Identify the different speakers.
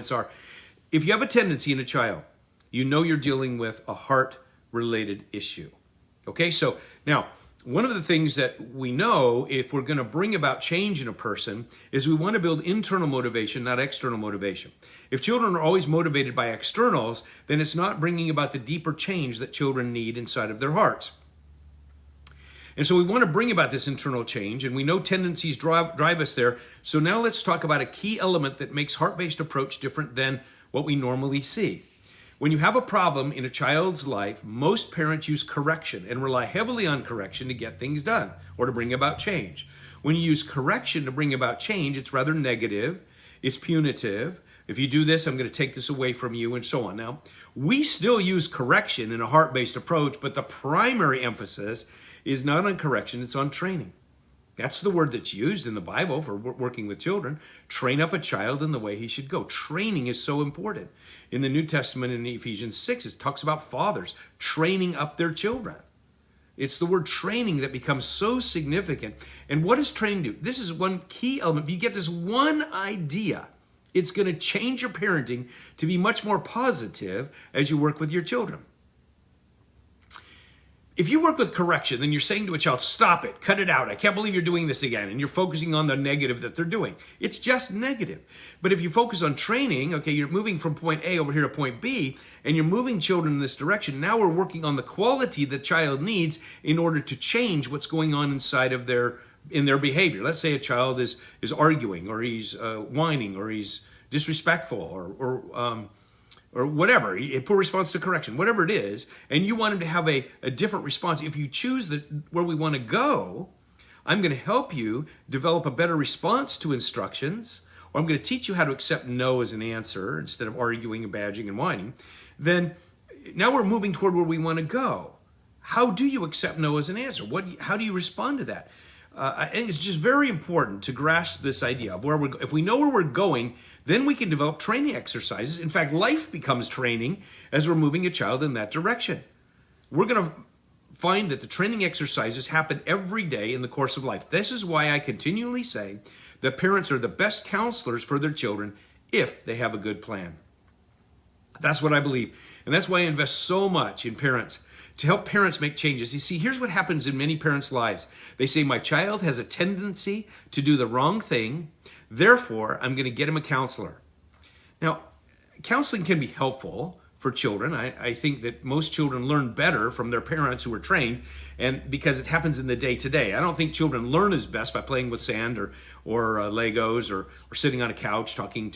Speaker 1: comments are, if you have a tendency in a child, you know you're dealing with a heart-related issue. Okay, so now, one of the things that we know if we're going to bring about change in a person is we want to build internal motivation, not external motivation. If children are always motivated by externals, then it's not bringing about the deeper change that children need inside of their hearts. And so we want to bring about this internal change, and we know tendencies drive us there. So now let's talk about a key element that makes heart-based approach different than what we normally see. When you have a problem in a child's life, most parents use correction and rely heavily on correction to get things done or to bring about change. When you use correction to bring about change, it's rather negative, it's punitive. If you do this, I'm going to take this away from you, and so on. Now, we still use correction in a heart-based approach, but the primary emphasis is not on correction, it's on training. That's the word that's used in the Bible for working with children. Train up a child in the way he should go. Training is so important. In the New Testament, in Ephesians 6, it talks about fathers training up their children. It's the word training that becomes so significant. And what does training do? This is one key element. If you get this one idea, it's going to change your parenting to be much more positive as you work with your children. If you work with correction, then you're saying to a child, stop it, cut it out. I can't believe you're doing this again. And you're focusing on the negative that they're doing. It's just negative. But if you focus on training, okay, you're moving from point A over here to point B, and you're moving children in this direction. Now we're working on the quality the child needs in order to change what's going on inside of their behavior. Let's say a child is arguing, or he's whining, or he's disrespectful, or whatever, a poor response to correction, whatever it is, and you want him to have a different response. If you choose where we want to go, I'm going to help you develop a better response to instructions, or I'm going to teach you how to accept no as an answer instead of arguing and badging and whining. Then now we're moving toward where we want to go. How do you accept no as an answer? How do you respond to that? I think it's just very important to grasp this idea of if we know where we're going, then we can develop training exercises. In fact, life becomes training as we're moving a child in that direction. We're going to find that the training exercises happen every day in the course of life. This is why I continually say that parents are the best counselors for their children if they have a good plan. That's what I believe. And that's why I invest so much in parents, to help parents make changes. You see, here's what happens in many parents' lives. They say, my child has a tendency to do the wrong thing, therefore, I'm going to get him a counselor. Now, counseling can be helpful for children. I think that most children learn better from their parents who are trained, and because it happens in the day-to-day. I don't think children learn as best by playing with sand or Legos or sitting on a couch talking to